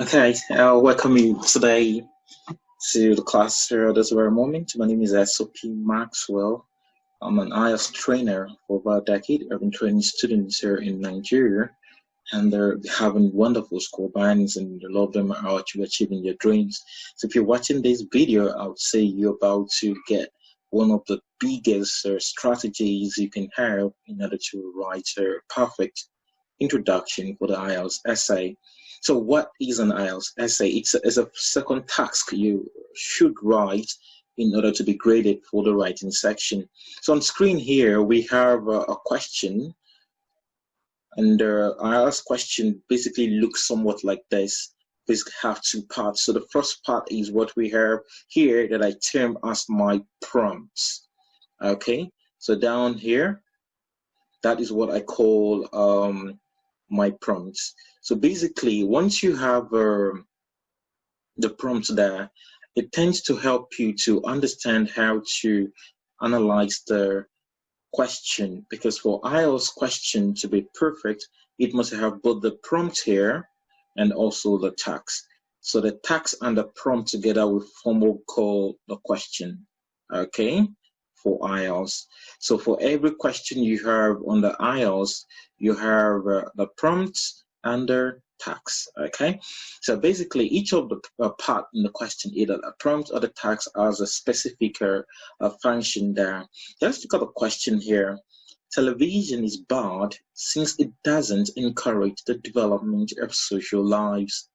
Okay, I'll welcome you today to the class here this very moment. My name is S.O.P. Maxwell. I'm an IELTS trainer for about a decade. I've been training students here in Nigeria, and they're having wonderful score bindings, and a lot of them are actually achieving their dreams. So if you're watching this video, I would say you're about to get one of the biggest strategies you can have in order to write a perfect introduction for the IELTS essay. So what is an IELTS essay? It's a second task you should write in order to be graded for the writing section. So on screen here, we have a question, and the IELTS question basically looks somewhat like this. We have two parts. So the first part is what we have here that I term as my prompts. Okay, so down here, that is what I call my prompts. So basically, once you have the prompts there, it tends to help you to understand how to analyze the question, because for IELTS question to be perfect, it must have both the prompt here and also the text. So the text and the prompt together will form what we call the question, okay, for IELTS. So for every question you have on the IELTS, you have the prompt and the text, okay? So basically, each of the part in the question, either the prompt or the text, has a specific function there. Let's look at the question here. Television is bad since it doesn't encourage the development of social lives.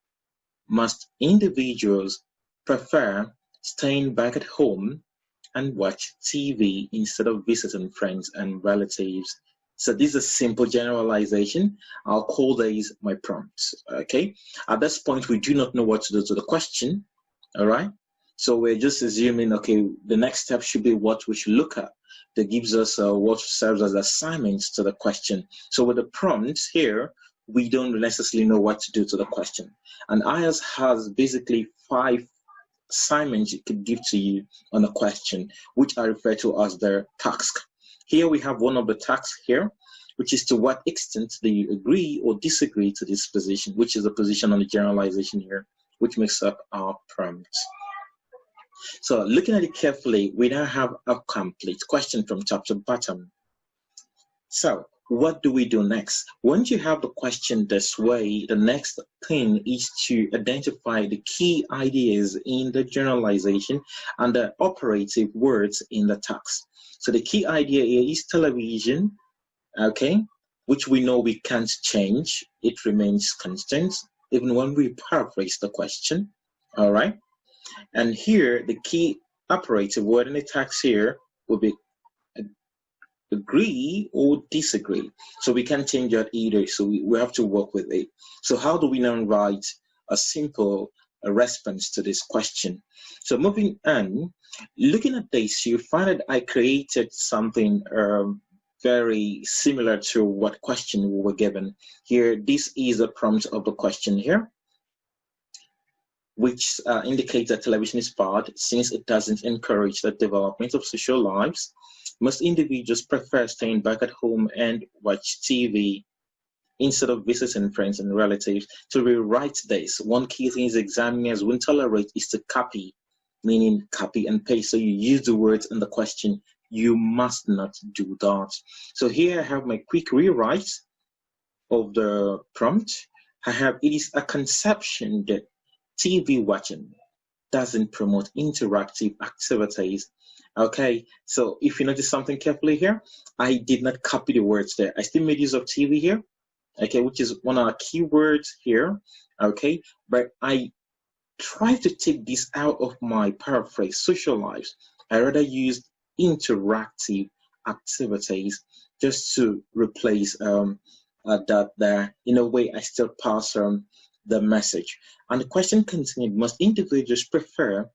Must individuals prefer staying back at home and watch TV instead of visiting friends and relatives? So this is a simple generalization. I'll call these my prompts, okay? At this point, we do not know what to do to the question, all right? So we're just assuming, okay, the next step should be what we should look at. That gives us what serves as assignments to the question. So with the prompts here, we don't necessarily know what to do to the question. And IELTS has basically 5 assignments it could give to you on a question, which I refer to as the task. Here we have one of the tasks here, which is to what extent do you agree or disagree to this position, which is the position on the generalization here, which makes up our prompt. So looking at it carefully, we now have a complete question from top to bottom. So what do we do next? Once you have the question this way, the next thing is to identify the key ideas in the generalization and the operative words in the text. So the key idea here is television, okay, which we know we can't change. It remains constant, even when we paraphrase the question, all right? And here, the key operative word in the text here will be agree or disagree. So we can't change that either, so we have to work with it. So how do we now write a simple response to this question? So moving on, looking at this, you find that I created something very similar to what question we were given. Here, this is a prompt of the question here, which indicates that television is bad since it doesn't encourage the development of social lives. Most individuals prefer staying back at home and watch TV instead of visiting friends and relatives. To rewrite this, one key thing is examiners won't tolerate is to copy, meaning copy and paste. So you use the words in the question. You must not do that. So here I have my quick rewrite of the prompt. I have, it is a conception that TV watching doesn't promote interactive activities. Okay, so if you notice something carefully here, I did not copy the words there. I still made use of TV here, okay, which is one of our keywords here, okay, but I tried to take this out of my paraphrase, social lives. I rather used interactive activities just to replace that there. In a way, I still pass the message. And the question continued, must individuals prefer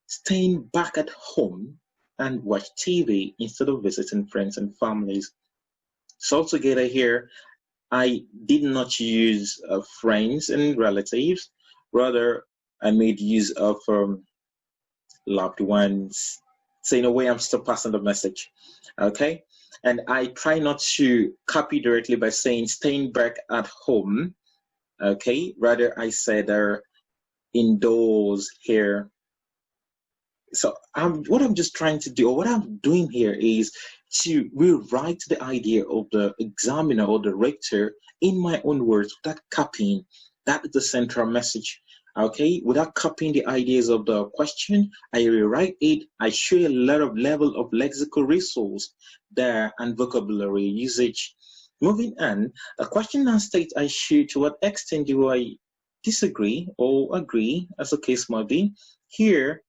staying back at home and watch TV instead of visiting friends and families? So altogether here, I did not use friends and relatives. Rather, I made use of loved ones. So in a way, I'm still passing the message, okay? And I try not to copy directly by saying staying back at home Okay, rather I said indoors here. So what I'm just trying to do, or what I'm doing here, is to rewrite the idea of the examiner or the rector in my own words without copying. That is the central message. Okay, without copying the ideas of the question, I rewrite it. I show a lot of level of lexical resource there and vocabulary usage. Moving on, the question now states I should, to what extent do I disagree or agree, as the case might be. Here,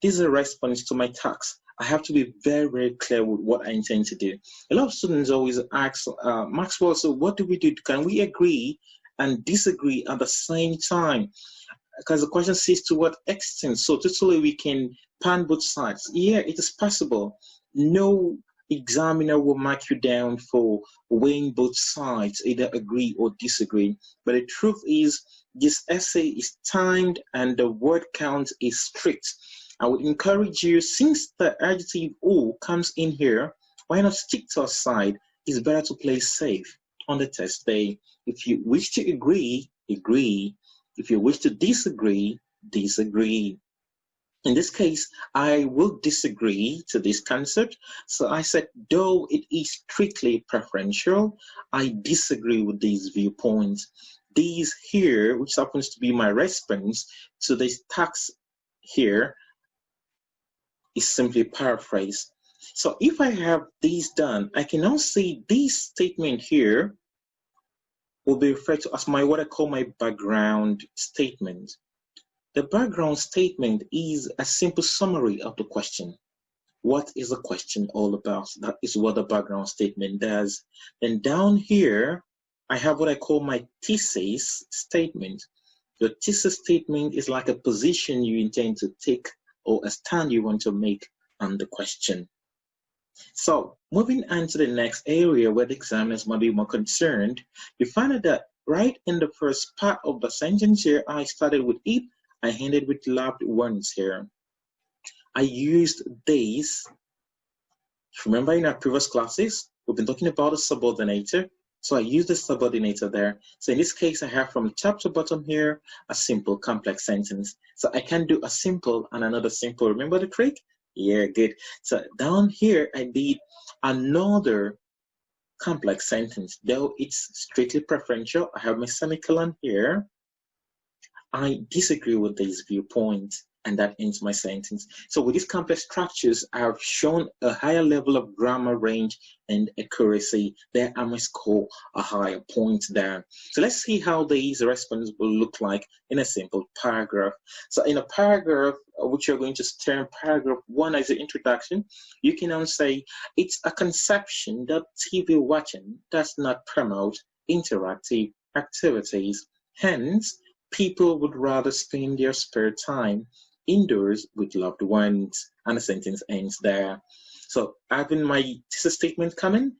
this is a response to my task. I have to be very, very clear with what I intend to do. A lot of students always ask, Maxwell, so what do we do? Can we agree and disagree at the same time? Because the question says to what extent. So totally we can pan both sides. Yeah, it is possible. No examiner will mark you down for weighing both sides, either agree or disagree. But the truth is, this essay is timed and the word count is strict. I would encourage you, since the adjective "or" comes in here, why not stick to a side? It's better to play safe on the test day. If you wish to agree, agree. If you wish to disagree, disagree. In this case, I will disagree to this concept. So I said, though it is strictly preferential, I disagree with these viewpoints. These here, which happens to be my response to this tax here, is simply paraphrase. So if I have these done, I can now see this statement here will be referred to as what I call my background statement. The background statement is a simple summary of the question. What is the question all about? That is what the background statement does. Then down here, I have what I call my thesis statement. The thesis statement is like a position you intend to take or a stand you want to make on the question. So moving on to the next area where the examiners might be more concerned, you find out that right in the first part of the sentence here, I started with "if," I ended with "loved ones" here. I used "these." Remember in our previous classes, we've been talking about a subordinator. So I use the subordinator there. So in this case, I have from the chapter bottom here, a simple complex sentence. So I can do a simple and another simple. Remember the trick? Yeah, good. So down here, I did another complex sentence. Though it's strictly preferential, I have my semicolon here. I disagree with this viewpoint, and that ends my sentence. So with these complex structures, I have shown a higher level of grammar range and accuracy. There I must score a higher point there. So let's see how these responses will look like in a simple paragraph. So in a paragraph, which you're going to term paragraph 1 as the introduction, you can now say, it's a conception that TV watching does not promote interactive activities. Hence, people would rather spend their spare time indoors with loved ones. And the sentence ends there. So having my thesis statement coming,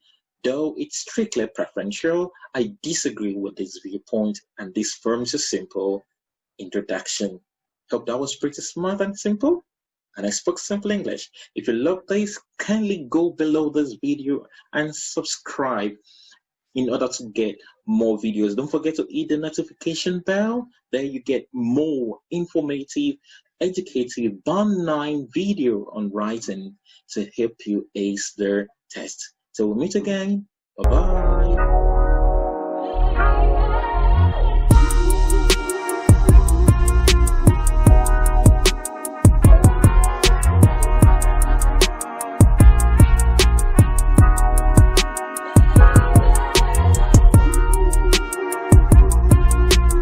though it's strictly preferential, I disagree with this viewpoint, and this forms a simple introduction. Hope that was pretty smart and simple, and I spoke simple English. If you love this, kindly go below this video and subscribe in order to get more videos. Don't forget to hit the notification bell. There you get more informative, educative, band 9 video on writing to help you ace the test. So we'll meet again. Bye-bye.